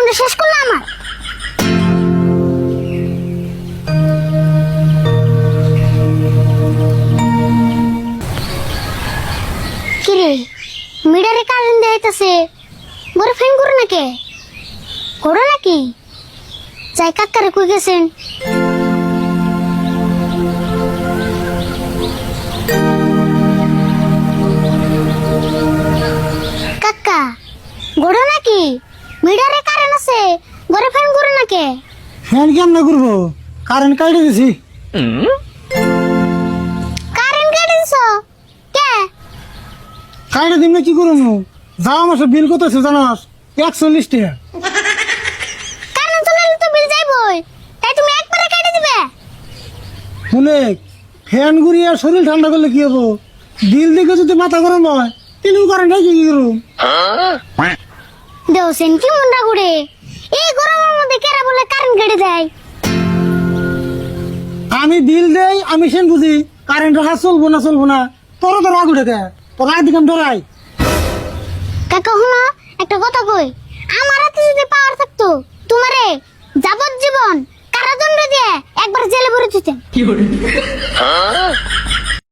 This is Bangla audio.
জীবনটা শেষ করলো আমার। কিরে মিটারে কারেন্ট দেখাইতেছে, বড় ফ্যান করো নাকি করো নাকি? যাই কাকারে কই গেছেন? কাকা গড়ো নাকি? মিটারে কারেন্ট আছে, ঘরে ফ্যান করো নাকি? ফ্যান কেমন করবো, কারেন্ট কাটে দিছি। কারেন্ট কেটে দিছো কে? কাটে দিন কি করবো, যাওয়া মাসে বিল কত আছে জানাস? 41 টাকা। কারেন্ট চলে গেলে তো বিল যাইবই, তাই তুমি একবারে কেটে দিবে? শুনে ফ্যান ঘুরিয়ে শরীর ঠান্ডা করলে কি হবো? বিল দিকে যদি মাথা গরম হয় তিনিও কারেন্ট কি করুন? দেওসেন কি মনটা ঘুরে, এই গরমের মধ্যে কেরা বলে কারেন্ট কেটে দেয়? আমি বিল দেই, আমি সেন বুঝি কারেন্ট রাখা চলবো না। তোর তো রাগ উঠে গে, তোর রাগ দিকে আমি ডরাই। কাকা শোনো একটা কথা কই, আমার হাতে যদি পাওয়ার থাকতো তোমারে যাবজ্জীবন কারাদণ্ড দিয়ে একবার জেলে ভরে দিতেন।